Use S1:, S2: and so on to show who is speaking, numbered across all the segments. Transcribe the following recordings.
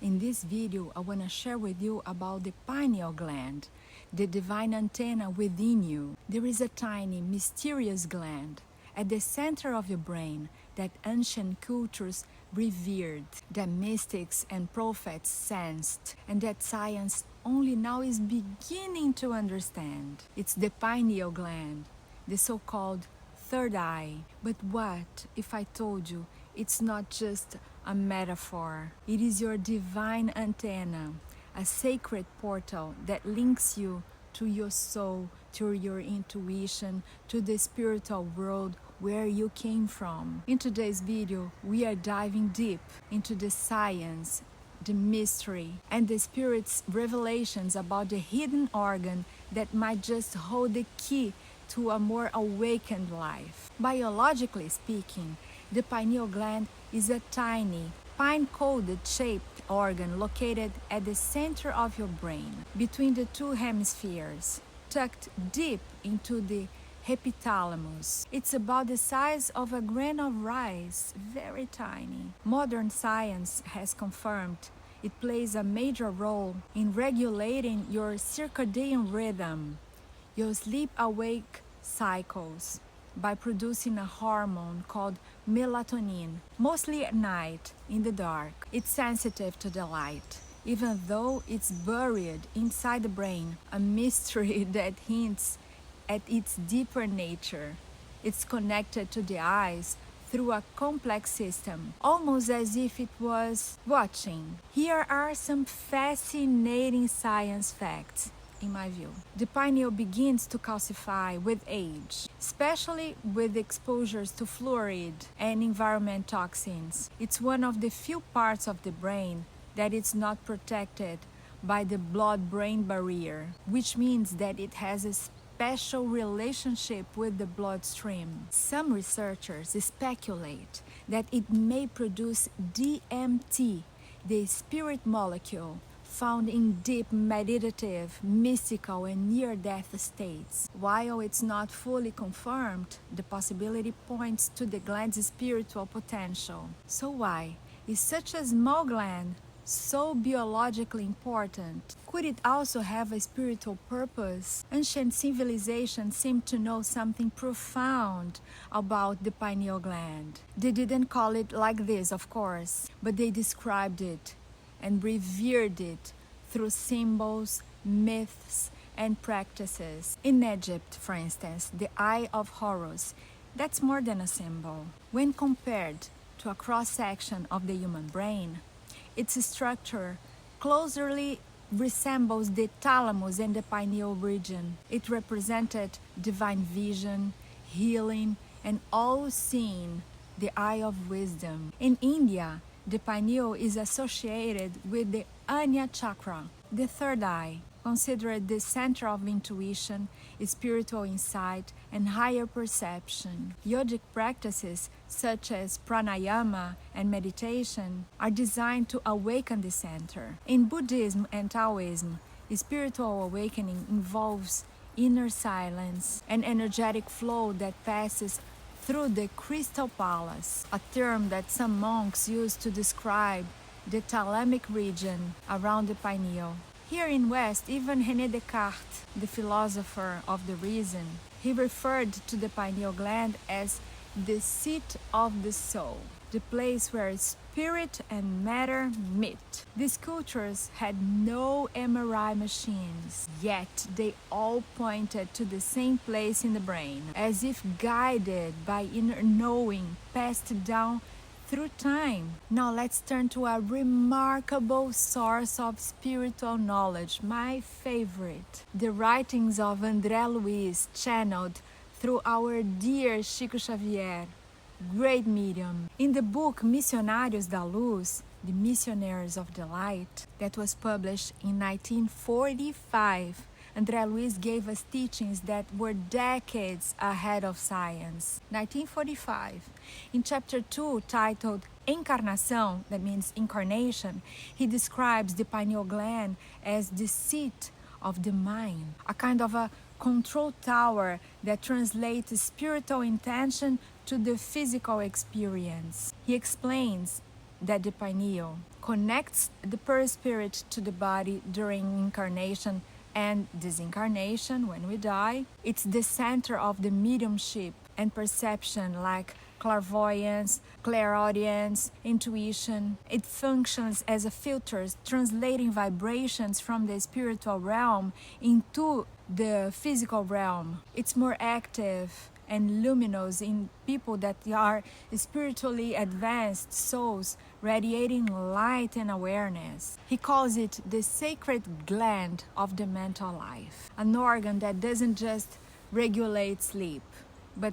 S1: In this video, I want to share with you about the pineal gland, the divine antenna within you. There is a tiny, mysterious gland at the center of your brain that ancient cultures revered, that mystics and prophets sensed, and that science only now is beginning to understand. It's the pineal gland, the so-called third eye. But what if I told you it's not just a metaphor? It is your divine antenna, a sacred portal that links you to your soul, to your intuition, to the spiritual world where you came from. In today's video, we are diving deep into the science, the mystery, and the Spirit's revelations about the hidden organ that might just hold the key to a more awakened life. Biologically speaking, the pineal gland is a tiny, pine-coated shaped organ located at the center of your brain, between the two hemispheres, tucked deep into the hypothalamus. It's about the size of a grain of rice, very tiny. Modern science has confirmed it plays a major role in regulating your circadian rhythm, your sleep-awake cycles, by producing a hormone called melatonin, mostly at night, in the dark. It's sensitive to the light, even though it's buried inside the brain, a mystery that hints at its deeper nature. It's connected to the eyes through a complex system, almost as if it was watching. Here are some fascinating science facts. In my view, the pineal begins to calcify with age, especially with exposures to fluoride and environment toxins. It's one of the few parts of the brain that is not protected by the blood-brain barrier, which means that it has a special relationship with the bloodstream. Some researchers speculate that it may produce DMT, the spirit molecule, found in deep meditative, mystical, and near-death states. While it's not fully confirmed, the possibility points to the gland's spiritual potential. So why is such a small gland so biologically important? Could it also have a spiritual purpose? Ancient civilizations seem to know something profound about the pineal gland. They didn't call it like this, of course, but they described it and revered it through symbols, myths, and practices. In Egypt, for instance, the Eye of Horus, that's more than a symbol. When compared to a cross-section of the human brain, its structure closely resembles the thalamus and the pineal region. It represented divine vision, healing, and all-seeing, the eye of wisdom. In India, the pineal is associated with the Ajna chakra, the third eye, considered the center of intuition, spiritual insight, and higher perception. Yogic practices such as pranayama and meditation are designed to awaken the center. In Buddhism and Taoism, spiritual awakening involves inner silence, an energetic flow that passes through the crystal palace, a term that some monks use to describe the thalamic region around the pineal. Here in West, even René Descartes, the philosopher of the reason, he referred to the pineal gland as the seat of the soul, the place where spirit and matter meet. These cultures had no MRI machines, yet they all pointed to the same place in the brain, as if guided by inner knowing passed down through time. Now let's turn to a remarkable source of spiritual knowledge, my favorite, the writings of André Luiz, channeled through our dear Chico Xavier, great medium. In the book Missionários da Luz, The Missionaries of the Light, that was published in 1945, André Luiz gave us teachings that were decades ahead of science. 1945. In chapter 2, titled Encarnação, that means incarnation, he describes the pineal gland as the seat of the mind, a kind of a control tower that translates spiritual intention to the physical experience. He explains that the pineal connects the perispirit to the body during incarnation and disincarnation when we die. It's the center of the mediumship and perception, like clairvoyance, clairaudience, intuition. It functions as a filter, translating vibrations from the spiritual realm into the physical realm. It's more active and luminous in people that are spiritually advanced souls, radiating light and awareness. He calls it the sacred gland of the mental life, an organ that doesn't just regulate sleep, but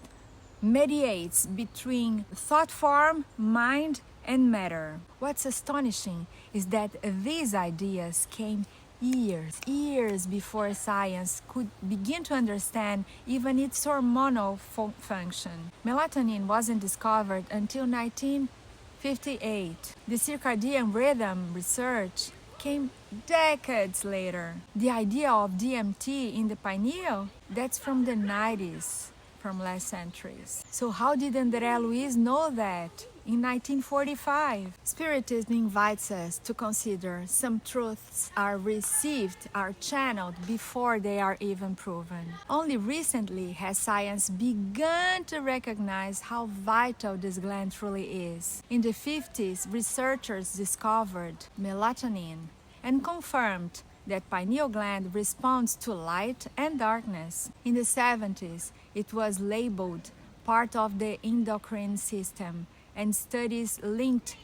S1: mediates between thought form, mind, and matter. What's astonishing is that these ideas came years before science could begin to understand even its hormonal function. Melatonin wasn't discovered until 1958. The circadian rhythm research came decades later. The idea of DMT in the pineal, that's from the 90s, from last centuries. So how did André Luiz know that? In 1945, Spiritism invites us to consider some truths are received, are channeled before they are even proven. Only recently has science begun to recognize how vital this gland truly is. In the 50s, researchers discovered melatonin and confirmed that pineal gland responds to light and darkness. In the 70s, it was labeled part of the endocrine system, and studies linked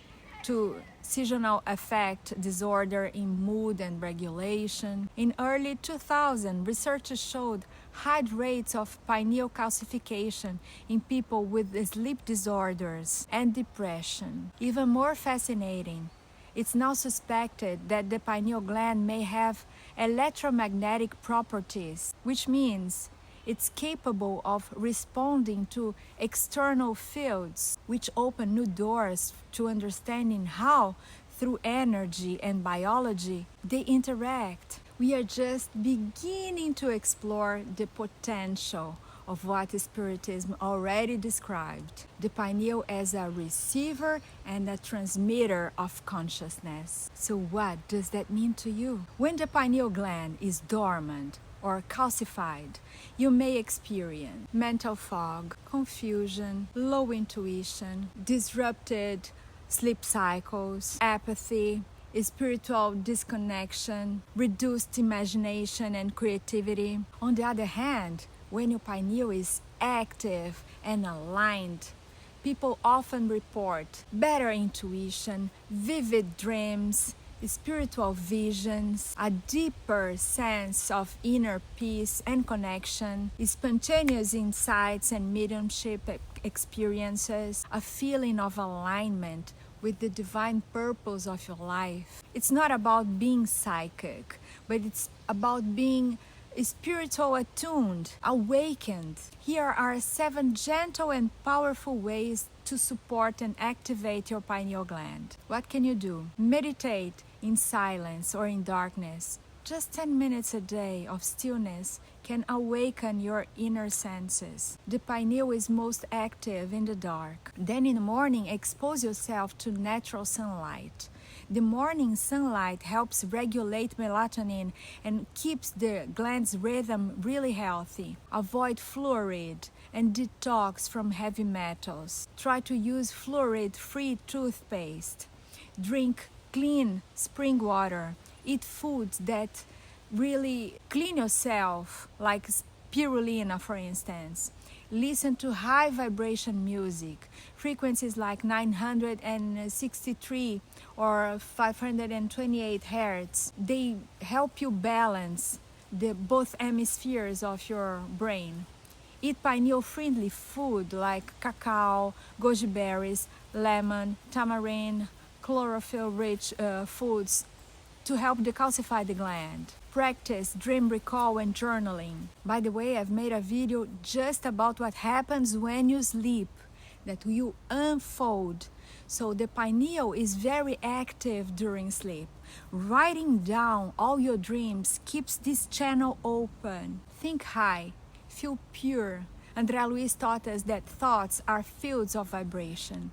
S1: to seasonal affect disorder in mood and regulation. In early 2000, researchers showed high rates of pineal calcification in people with sleep disorders and depression. Even more fascinating, it's now suspected that the pineal gland may have electromagnetic properties, which means it's capable of responding to external fields, which open new doors to understanding how, through energy and biology, they interact. We are just beginning to explore the potential of what Spiritism already described, the pineal as a receiver and a transmitter of consciousness. So what does that mean to you? When the pineal gland is dormant or calcified, you may experience mental fog, confusion, low intuition, disrupted sleep cycles, apathy, spiritual disconnection, reduced imagination and creativity. On the other hand, when your pineal is active and aligned, people often report better intuition, vivid dreams, spiritual visions, a deeper sense of inner peace and connection, spontaneous insights and mediumship experiences, a feeling of alignment with the divine purpose of your life. It's not about being psychic, but it's about being spiritual attuned, awakened. Here are 7 gentle and powerful ways to support and activate your pineal gland. What can you do? Meditate in silence or in darkness. Just 10 minutes a day of stillness can awaken your inner senses. The pineal is most active in the dark. Then in the morning, expose yourself to natural sunlight. The morning sunlight helps regulate melatonin and keeps the gland's rhythm really healthy. Avoid fluoride and detox from heavy metals. Try to use fluoride-free toothpaste. Drink clean spring water. Eat foods that really clean yourself, like spirulina, for instance. Listen to high vibration music, frequencies like 963 or 528 hertz. They help you balance the both hemispheres of your brain. Eat pineal-friendly food like cacao, goji berries, lemon, tamarind, chlorophyll-rich foods to help decalcify the gland. Practice dream recall and journaling. By the way, I've made a video just about what happens when you sleep, that you unfold. So the pineal is very active during sleep. Writing down all your dreams keeps this channel open. Think high, feel pure. André Luiz taught us that thoughts are fields of vibration.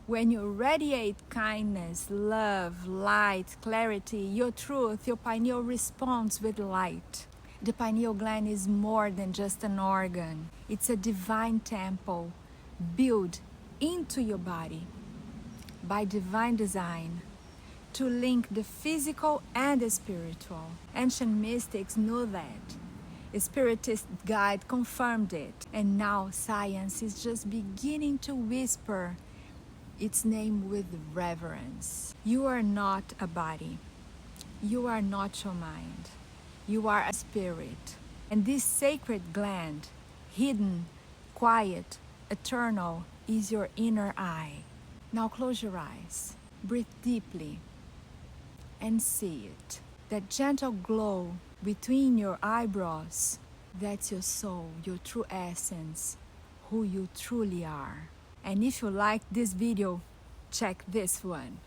S1: When you radiate kindness, love, light, clarity, your truth, your pineal responds with light. The pineal gland is more than just an organ. It's a divine temple built into your body by divine design to link the physical and the spiritual. Ancient mystics knew that. A spiritist guide confirmed it. And now science is just beginning to whisper its name with reverence. You are not a body. You are not your mind. You are a spirit. And this sacred gland, hidden, quiet, eternal, is your inner eye. Now close your eyes. Breathe deeply and see it. That gentle glow between your eyebrows, that's your soul, your true essence, who you truly are. And if you like this video, check this one.